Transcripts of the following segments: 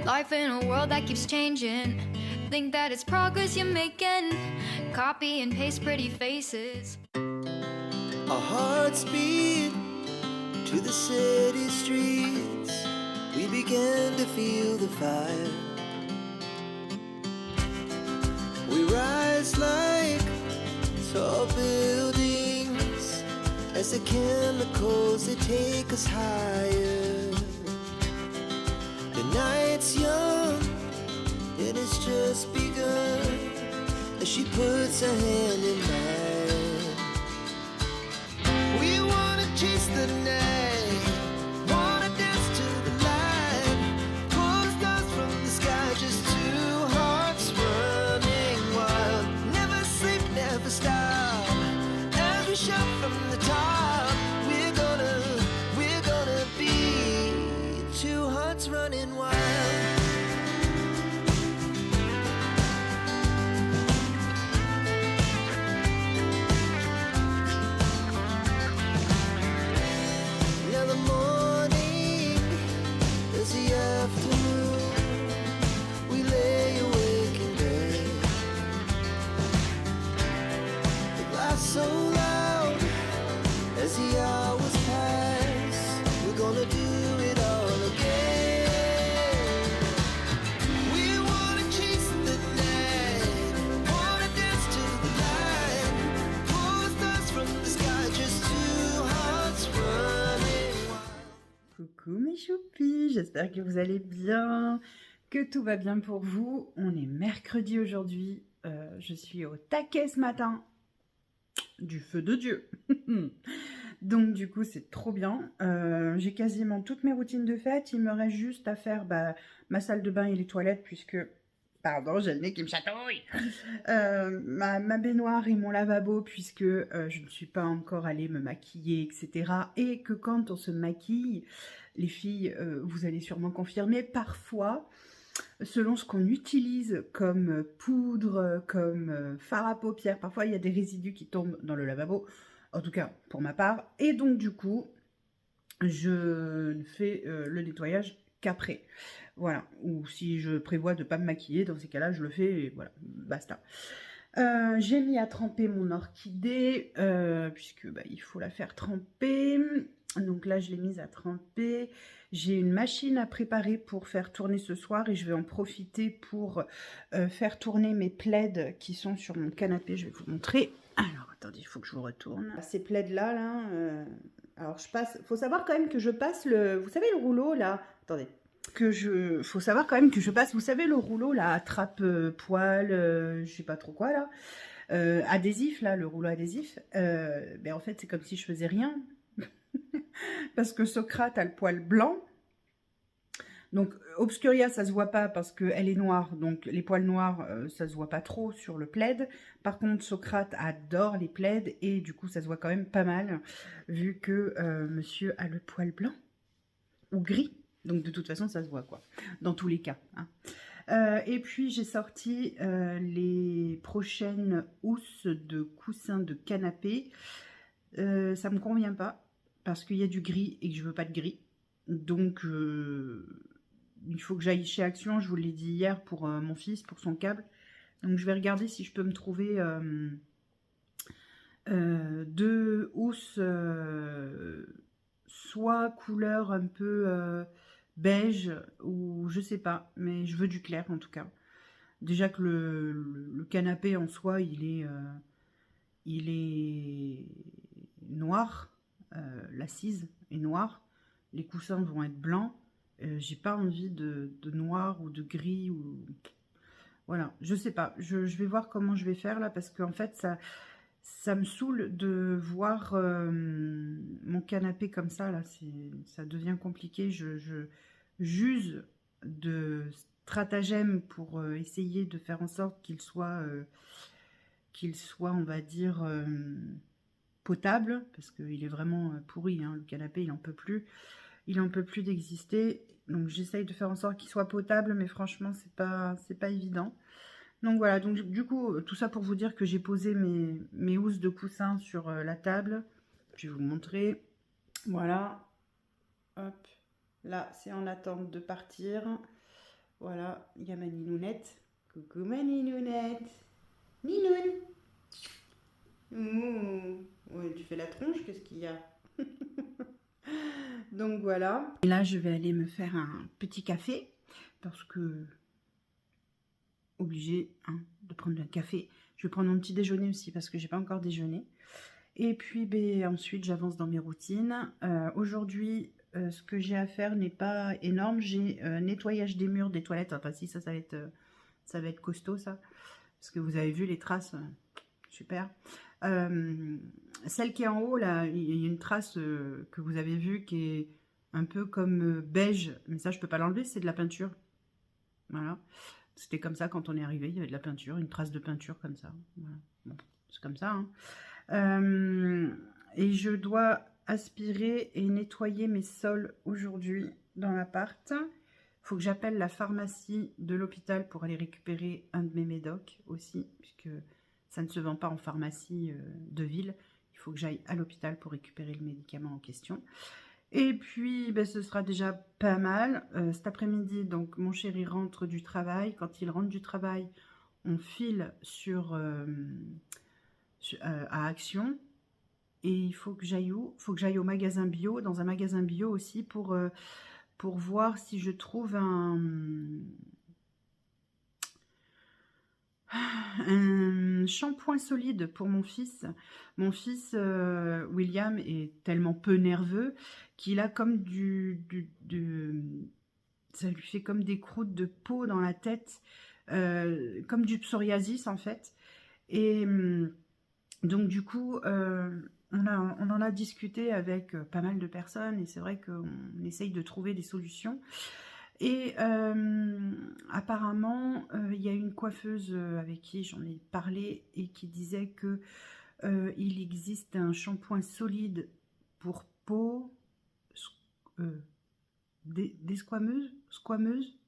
Life in a world that keeps changing. Think that it's progress you're making. Copy and paste pretty faces. Our hearts beat to the city streets. We began to feel the fire. We rise like tall buildings as the chemicals, they take us higher. The night's young and it's just begun as she puts her hand in mine. We wanna chase the night, wanna dance to the light, pull the stars from the sky, just two hearts running wild. Never sleep, never stop, as we shout from the top. We're gonna be two hearts running wild. Now the morning is the afternoon. We lay awake in bed. The laughs so loud as the hours pass. We're gonna do it all again. We wanna chase the night, wanna dance to the light, pull the stars from the sky, just two hearts running wild. Coucou mes choupis, j'espère que vous allez bien, que tout va bien pour vous. On est mercredi aujourd'hui, je suis au taquet ce matin, du feu de Dieu. Donc du coup c'est trop bien, j'ai quasiment toutes mes routines de fête, il me reste juste à faire ma salle de bain et les toilettes puisque... Pardon, j'ai le nez qui me chatouille. Ma baignoire et mon lavabo puisque je ne suis pas encore allée me maquiller, etc. Et que quand on se maquille, les filles, vous allez sûrement confirmer, parfois, selon ce qu'on utilise comme poudre, comme fard à paupières, parfois il y a des résidus qui tombent dans le lavabo, en tout cas pour ma part. Et donc du coup, je ne fais le nettoyage qu'après. Voilà, ou si je prévois de ne pas me maquiller, dans ces cas-là, je le fais et voilà, basta. J'ai mis à tremper mon orchidée, puisque il faut la faire tremper. Donc là, je l'ai mise à tremper. J'ai une machine à préparer pour faire tourner ce soir et je vais en profiter pour faire tourner mes plaids qui sont sur mon canapé. Je vais vous montrer. Alors, attendez, il faut que je vous retourne. Ces plaids-là, alors je passe... Faut savoir quand même que je passe le... Vous savez le rouleau, là? Attendez. Faut savoir quand même que je passe, vous savez, le rouleau là, attrape-poil, je sais pas trop quoi là, adhésif là, le rouleau adhésif, en fait c'est comme si je faisais rien, parce que Socrate a le poil blanc, donc Obscuria ça se voit pas parce qu'elle est noire, donc les poils noirs ça se voit pas trop sur le plaid, par contre Socrate adore les plaids et du coup ça se voit quand même pas mal, vu que monsieur a le poil blanc, ou gris. Donc de toute façon ça se voit quoi, dans tous les cas. Hein. Et puis j'ai sorti les prochaines housses de coussins de canapé. Ça me convient pas parce qu'il y a du gris et que je veux pas de gris. Donc il faut que j'aille chez Action, je vous l'ai dit hier pour mon fils, pour son câble. Donc je vais regarder si je peux me trouver deux housses soit couleur un peu... beige ou je sais pas, mais je veux du clair en tout cas. Déjà que le canapé en soi il est noir, l'assise est noire, les coussins vont être blancs, j'ai pas envie de noir ou de gris ou voilà, je sais pas, je vais voir comment je vais faire là parce qu'en fait ça me saoule de voir mon canapé comme ça, là, ça devient compliqué. J'use de stratagèmes pour essayer de faire en sorte qu'il soit, on va dire, potable, parce qu'il est vraiment pourri, hein, le canapé, il en peut plus. Il en peut plus d'exister. Donc j'essaye de faire en sorte qu'il soit potable, mais franchement, c'est pas évident. Donc voilà, donc du coup, tout ça pour vous dire que j'ai posé mes housses de coussin sur la table. Je vais vous montrer. Voilà. Hop. Là, c'est en attente de partir. Voilà, il y a ma Ninounette. Coucou ma Ninounette. Ninoun. Ouais, tu fais la tronche, qu'est-ce qu'il y a? Donc voilà. Et là, je vais aller me faire un petit café parce que obligé de prendre un café. Je vais prendre mon petit déjeuner aussi parce que j'ai pas encore déjeuné. Et puis ensuite, j'avance dans mes routines. Aujourd'hui, ce que j'ai à faire n'est pas énorme. J'ai nettoyage des murs des toilettes. Enfin si, ça va être costaud ça. Parce que vous avez vu les traces. Super. Celle qui est en haut, là, il y a une trace que vous avez vue qui est un peu comme beige. Mais ça, je peux pas l'enlever, c'est de la peinture. Voilà. C'était comme ça quand on est arrivé, il y avait de la peinture, une trace de peinture comme ça. Voilà. Bon, c'est comme ça. Et je dois aspirer et nettoyer mes sols aujourd'hui dans l'appart. Il faut que j'appelle la pharmacie de l'hôpital pour aller récupérer un de mes médocs aussi, puisque ça ne se vend pas en pharmacie de ville. Il faut que j'aille à l'hôpital pour récupérer le médicament en question. Et puis, ce sera déjà pas mal. Cet après-midi, donc, mon chéri rentre du travail. Quand il rentre du travail, on file à Action. Et il faut que j'aille où? Il faut que j'aille au magasin bio, dans un magasin bio aussi, pour voir si je trouve un shampoing solide pour mon fils. Mon fils William est tellement peu nerveux qu'il a comme ça lui fait comme des croûtes de peau dans la tête, comme du psoriasis en fait. Et donc du coup, on en a discuté avec pas mal de personnes et c'est vrai qu'on essaye de trouver des solutions. Et apparemment, il y a une coiffeuse avec qui j'en ai parlé et qui disait que il existe un shampoing solide pour peau squameuse,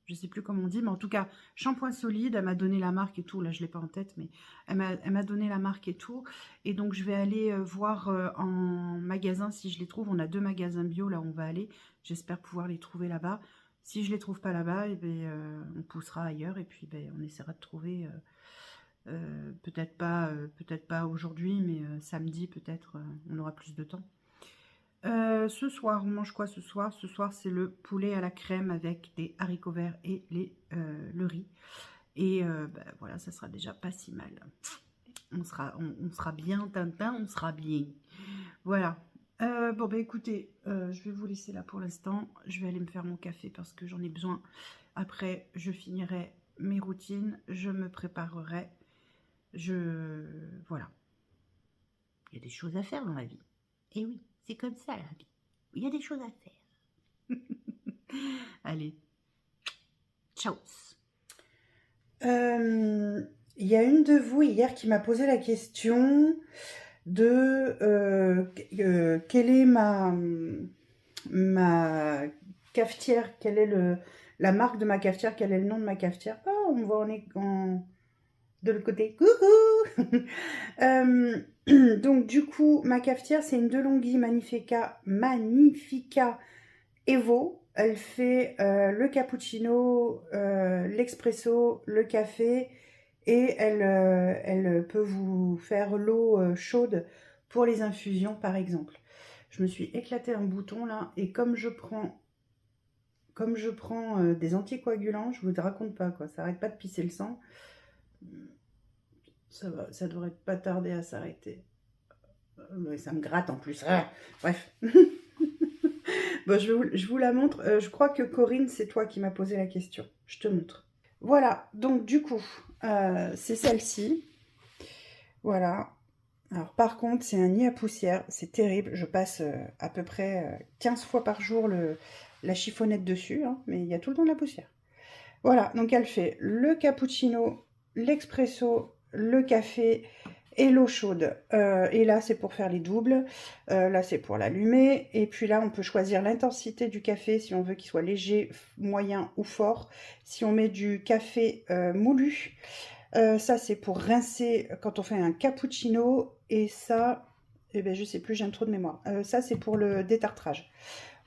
je ne sais plus comment on dit, mais en tout cas, shampoing solide. Elle m'a donné la marque et tout, là je ne l'ai pas en tête, mais elle m'a donné la marque et tout. Et donc je vais aller voir en magasin si je les trouve. On a 2 magasins bio là où on va aller. J'espère pouvoir les trouver là-bas. Si je ne les trouve pas là-bas, on poussera ailleurs et puis on essaiera de trouver, peut-être pas aujourd'hui, mais samedi peut-être, on aura plus de temps. Ce soir, on mange quoi ce soir? Ce soir, c'est le poulet à la crème avec des haricots verts et le riz. Et voilà, ça sera déjà pas si mal. On sera bien, Tintin, on sera bien. Voilà. Bon, écoutez, je vais vous laisser là pour l'instant. Je vais aller me faire mon café parce que j'en ai besoin. Après, je finirai mes routines. Je me préparerai. Voilà. Il y a des choses à faire dans la vie. Et oui. C'est comme ça, la vie. Il y a des choses à faire. Allez. Ciao. Il y a une de vous hier qui m'a posé la question de quelle est ma cafetière, quelle est la marque de ma cafetière, quel est le nom de ma cafetière. Oh, on voit de l'autre côté. Coucou. Donc du coup, ma cafetière, c'est une DeLonghi Magnifica Evo. Elle fait le cappuccino, l'expresso, le café et elle peut vous faire l'eau chaude pour les infusions par exemple. Je me suis éclatée un bouton là et comme je prends des anticoagulants, je vous raconte pas quoi, ça arrête pas de pisser le sang. Ça devrait pas tarder à s'arrêter. Ça me gratte en plus. Bref. Bon, je vous la montre. Je crois que Corinne, c'est toi qui m'as posé la question. Je te montre. Voilà. Donc, du coup, c'est celle-ci. Voilà. Alors, par contre, c'est un nid à poussière. C'est terrible. Je passe à peu près 15 fois par jour la chiffonnette dessus. Mais il y a tout le temps de la poussière. Voilà. Donc, elle fait le cappuccino, l'expresso, le café et l'eau chaude. Et là, c'est pour faire les doubles. Là, c'est pour l'allumer. Et puis là, on peut choisir l'intensité du café si on veut qu'il soit léger, moyen ou fort. Si on met du café moulu, ça, c'est pour rincer quand on fait un cappuccino. Et ça, je sais plus, j'ai un trou de mémoire. Ça, c'est pour le détartrage.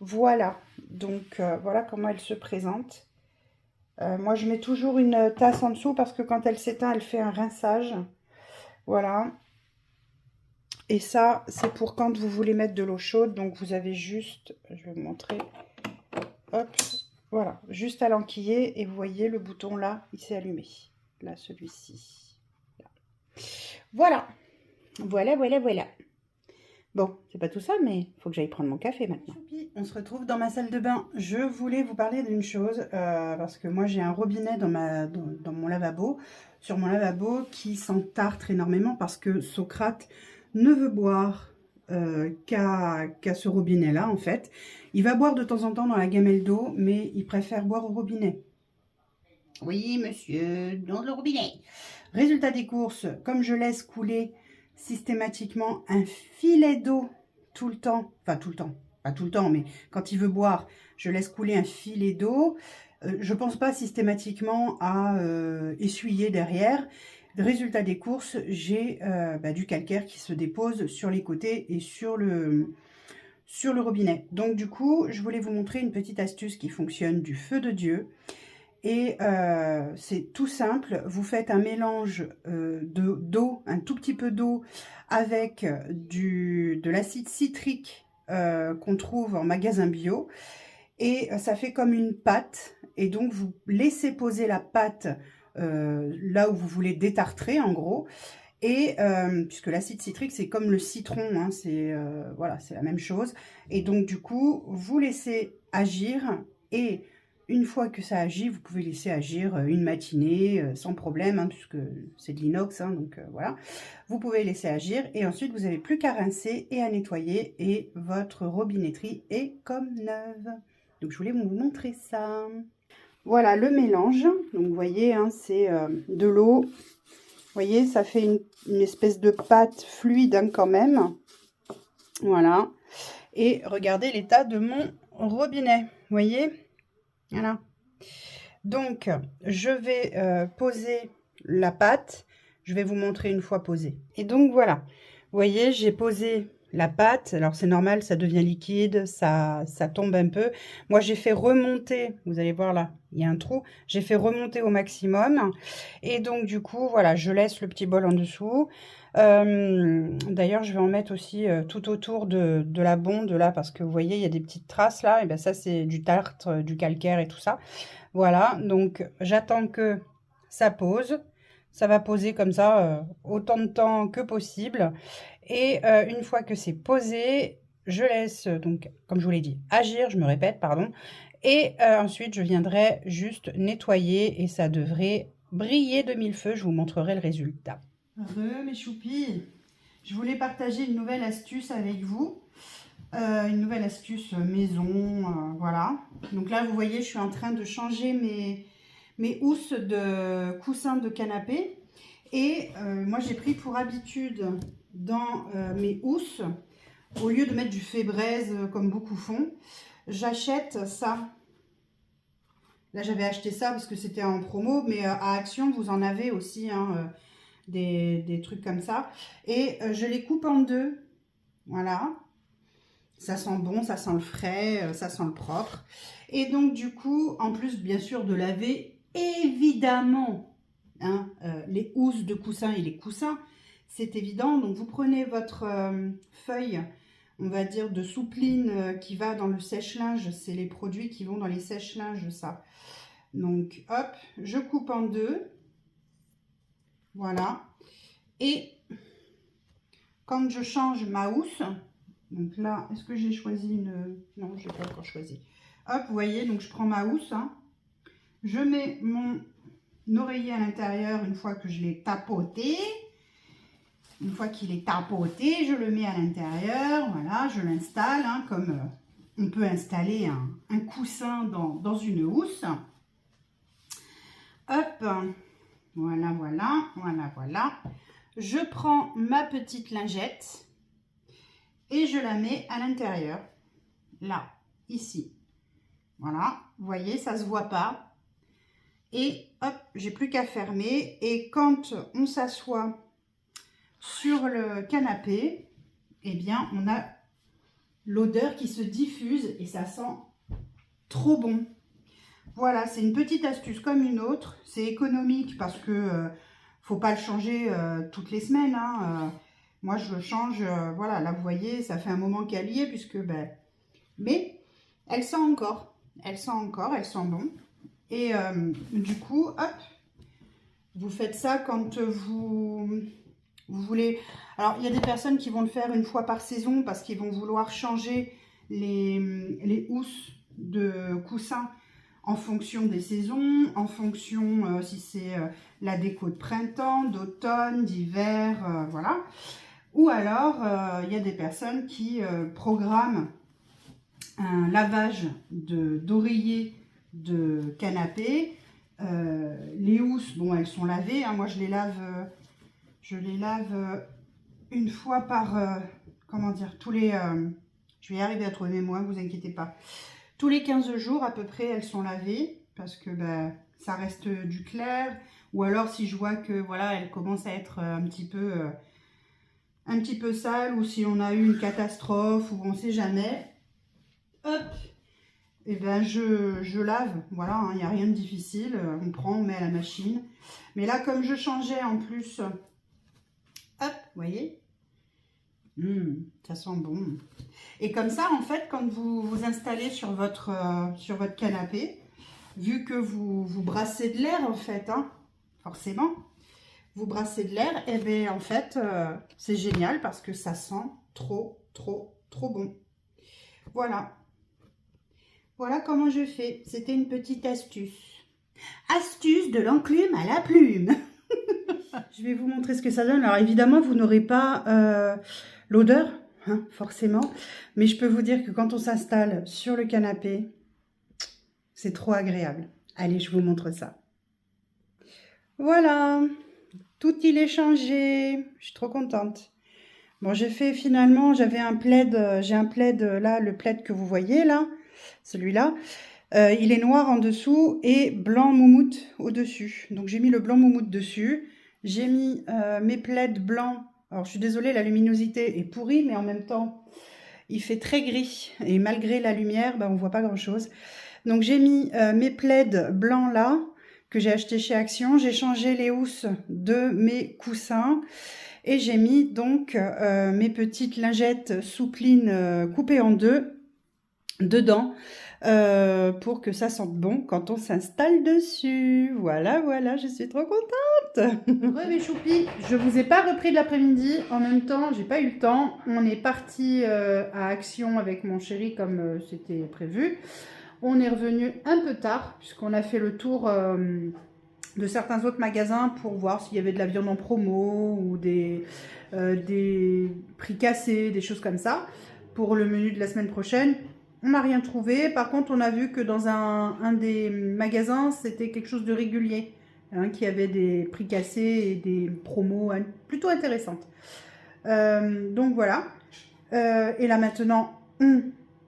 Voilà. Donc, voilà comment elle se présente. Moi, je mets toujours une tasse en dessous parce que quand elle s'éteint, elle fait un rinçage. Voilà. Et ça, c'est pour quand vous voulez mettre de l'eau chaude. Donc, vous avez juste, je vais vous montrer, hop, voilà, juste à l'enquiller. Et vous voyez, le bouton là, il s'est allumé. Là, celui-ci. Voilà. Voilà, voilà, voilà. Bon, c'est pas tout ça, mais il faut que j'aille prendre mon café maintenant. On se retrouve dans ma salle de bain. Je voulais vous parler d'une chose, parce que moi j'ai un robinet dans mon lavabo, sur mon lavabo, qui s'entartre énormément parce que Socrate ne veut boire qu'à ce robinet-là, en fait. Il va boire de temps en temps dans la gamelle d'eau, mais il préfère boire au robinet. Oui, monsieur, dans le robinet. Résultat des courses, comme je laisse couler systématiquement un filet d'eau tout le temps, enfin tout le temps, pas tout le temps, mais quand il veut boire, je laisse couler un filet d'eau. Je pense pas systématiquement à essuyer derrière. Résultat des courses, j'ai du calcaire qui se dépose sur les côtés et sur le robinet. Donc du coup, je voulais vous montrer une petite astuce qui fonctionne du feu de Dieu. Et c'est tout simple, vous faites un mélange d'eau, un tout petit peu d'eau avec de l'acide citrique qu'on trouve en magasin bio. Et ça fait comme une pâte. Et donc vous laissez poser la pâte là où vous voulez détartrer en gros. Et puisque l'acide citrique c'est comme le citron, hein, voilà, c'est la même chose. Et donc du coup vous laissez agir et une fois que ça agit, vous pouvez laisser agir une matinée sans problème, hein, puisque c'est de l'inox, hein, donc voilà. Vous pouvez laisser agir et ensuite vous n'avez plus qu'à rincer et à nettoyer et votre robinetterie est comme neuve. Donc je voulais vous montrer ça. Voilà le mélange. Donc vous voyez, hein, c'est de l'eau. Vous voyez, ça fait une espèce de pâte fluide hein, quand même. Voilà. Et regardez l'état de mon robinet. Vous voyez ? Voilà. Donc, je vais poser la pâte. Je vais vous montrer une fois posée. Et donc, voilà. Vous voyez, j'ai posé la pâte. Alors, c'est normal, ça devient liquide, ça tombe un peu. Moi, j'ai fait remonter. Vous allez voir là, il y a un trou. J'ai fait remonter au maximum. Et donc, du coup, voilà, je laisse le petit bol en dessous. D'ailleurs, je vais en mettre aussi tout autour de la bonde là, parce que vous voyez, il y a des petites traces là. Et bien, ça, c'est du tartre, du calcaire et tout ça. Voilà, donc j'attends que ça pose. Ça va poser comme ça autant de temps que possible. Et une fois que c'est posé, je laisse, donc, comme je vous l'ai dit, agir, je me répète, pardon. Et ensuite, je viendrai juste nettoyer et ça devrait briller de mille feux. Je vous montrerai le résultat. Mes choupis, je voulais partager une nouvelle astuce avec vous. Une nouvelle astuce maison, voilà. Donc là, vous voyez, je suis en train de changer mes housses de coussins de canapé. Et moi, j'ai pris pour habitude dans mes housses, au lieu de mettre du fait braise comme beaucoup font, j'achète ça. Là, j'avais acheté ça parce que c'était en promo, mais à Action, vous en avez aussi hein, des trucs comme ça. Et je les coupe en deux. Voilà. Ça sent bon, ça sent le frais, ça sent le propre. Et donc, du coup, en plus, bien sûr, de laver, évidemment, hein, les housses de coussins et les coussins, c'est évident. Donc, vous prenez votre feuille, on va dire, de soupline qui va dans le sèche-linge. C'est les produits qui vont dans les sèche-linges, ça. Donc, hop, je coupe en deux. Voilà. Et quand je change ma housse, donc là, est-ce que j'ai choisi une... Non, je n'ai pas encore choisi. Hop, vous voyez, donc je prends ma housse. Hein. Je mets mon oreiller à l'intérieur une fois que je l'ai tapoté. Une fois qu'il est tapoté, je le mets à l'intérieur. Voilà, je l'installe, hein, comme on peut installer un coussin dans une housse. Hop, voilà, voilà, voilà, voilà. Je prends ma petite lingette et je la mets à l'intérieur. Là, ici. Voilà, vous voyez, ça se voit pas. Et hop, j'ai plus qu'à fermer. Et quand on s'assoit sur le canapé, eh bien, on a l'odeur qui se diffuse et ça sent trop bon. Voilà, c'est une petite astuce comme une autre. C'est économique parce que faut pas le changer toutes les semaines. Hein. Moi, je le change, voilà, là, vous voyez, ça fait un moment qu'elle y est, puisque, ben, mais elle sent encore. Elle sent encore, elle sent bon. Et du coup, hop, vous faites ça quand vous voulez. Alors, il y a des personnes qui vont le faire une fois par saison parce qu'ils vont vouloir changer les housses de coussins en fonction des saisons, en fonction si c'est la déco de printemps, d'automne, d'hiver, voilà. Ou alors, il y a des personnes qui programment un lavage d'oreiller de canapé. Les housses, bon, elles sont lavées. Hein, moi, je les lave une fois par, comment dire, tous les... je vais y arriver à trouver mes mots, ne vous inquiétez pas. Tous les 15 jours, à peu près, elles sont lavées parce que ben, ça reste du clair. Ou alors, si je vois que voilà, elles commencent à être un petit peu sales, ou si on a eu une catastrophe, ou on ne sait jamais, hop, et ben je lave. Voilà, il n'y a rien de difficile. On prend, on met à la machine. Mais là, comme je changeais en plus, hop, vous voyez, ça sent bon. Et comme ça, en fait, quand vous vous installez sur votre canapé, vu que vous brassez de l'air, en fait, hein, forcément, vous brassez de l'air, et bien, en fait, c'est génial parce que ça sent trop, trop, trop bon. Voilà. Voilà comment je fais. C'était une petite astuce. Astuce de l'enclume à la plume. Je vais vous montrer ce que ça donne. Alors, évidemment, vous n'aurez pas l'odeur, hein, forcément. Mais je peux vous dire que quand on s'installe sur le canapé, c'est trop agréable. Allez, je vous montre ça. Voilà, tout il est changé. Je suis trop contente. Bon, j'ai fait finalement, j'avais un plaid, j'ai un plaid là, le plaid que vous voyez là, celui-là. Il est noir en dessous et blanc moumoute au-dessus. Donc j'ai mis le blanc moumoute dessus. J'ai mis mes plaids blancs. Alors je suis désolée, la luminosité est pourrie, mais en même temps, il fait très gris. Et malgré la lumière, ben, on ne voit pas grand-chose. Donc j'ai mis mes plaids blancs là, que j'ai acheté chez Action. J'ai changé les housses de mes coussins. Et j'ai mis donc mes petites lingettes souplines coupées en deux dedans pour que ça sente bon quand on s'installe dessus. Voilà, voilà, je suis trop contente. Ouais, mes choupis, je vous ai pas repris de l'après-midi. En même temps, j'ai pas eu le temps. On est parti à Action avec mon chéri comme c'était prévu. On est revenu un peu tard puisqu'on a fait le tour de certains autres magasins pour voir s'il y avait de la viande en promo ou des prix cassés, des choses comme ça. Pour le menu de la semaine prochaine, on n'a rien trouvé. Par contre, on a vu que dans un des magasins, c'était quelque chose de régulier, hein, qui avait des prix cassés et des promos plutôt intéressantes. Donc voilà. Et là maintenant, on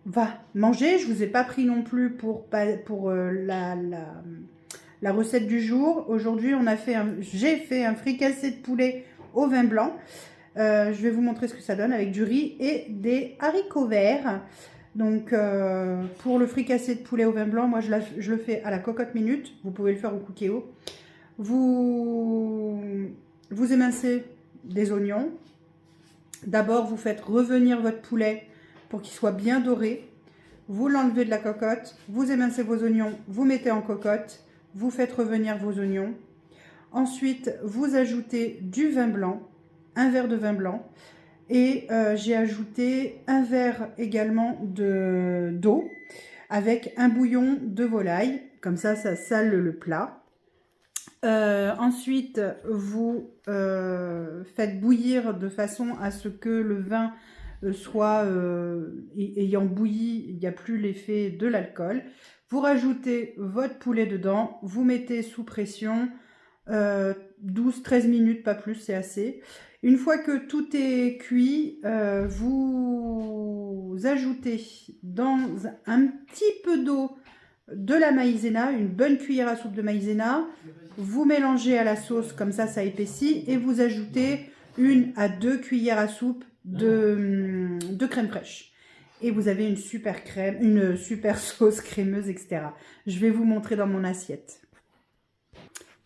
va manger. Je ne vous ai pas pris non plus pour la recette du jour. Aujourd'hui, j'ai fait un fricassé de poulet au vin blanc. Je vais vous montrer ce que ça donne avec du riz et des haricots verts. Donc, pour le fricassé de poulet au vin blanc, moi, je le fais à la cocotte minute. Vous pouvez le faire au cookéo. Vous émincez des oignons. D'abord, vous faites revenir votre poulet pour qu'il soit bien doré. Vous l'enlevez de la cocotte. Vous émincez vos oignons. Vous mettez en cocotte. Vous faites revenir vos oignons. Ensuite, vous ajoutez du vin blanc, un verre de vin blanc. Et j'ai ajouté un verre également d'eau avec un bouillon de volaille. Comme ça, ça sale le plat. Ensuite, vous faites bouillir de façon à ce que le vin soit ayant bouilli, il n'y a plus l'effet de l'alcool. Vous rajoutez votre poulet dedans, vous mettez sous pression 12-13 minutes, pas plus, c'est assez. Une fois que tout est cuit, vous ajoutez dans un petit peu d'eau de la maïzena, une bonne cuillère à soupe de maïzena. Vous mélangez à la sauce, comme ça, ça épaissit. Et vous ajoutez 1 à 2 cuillères à soupe de crème fraîche. Et vous avez une super crème, une super sauce crémeuse, etc. Je vais vous montrer dans mon assiette.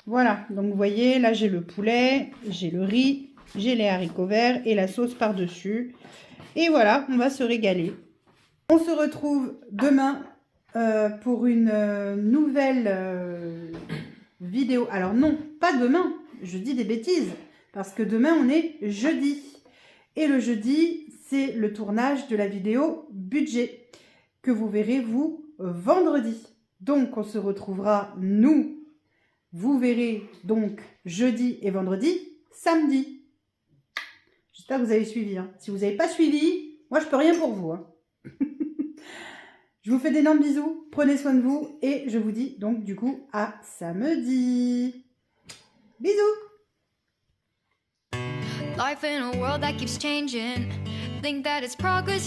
Voilà, donc vous voyez, là j'ai le poulet, j'ai le riz, j'ai les haricots verts et la sauce par-dessus. Et voilà, on va se régaler. On se retrouve demain pour une nouvelle vidéo. Alors non, pas demain, je dis des bêtises, parce que demain on est jeudi. Et le jeudi, c'est le tournage de la vidéo budget, que vous verrez vous vendredi. Donc on se retrouvera, nous, vous verrez donc jeudi et vendredi, samedi. J'espère que vous avez suivi. Hein. Si vous n'avez pas suivi, moi je peux rien pour vous. Hein. Je vous fais d'énormes bisous, prenez soin de vous et je vous dis donc du coup à samedi. Bisous. Life in a world that keeps changing. Think that it's progress.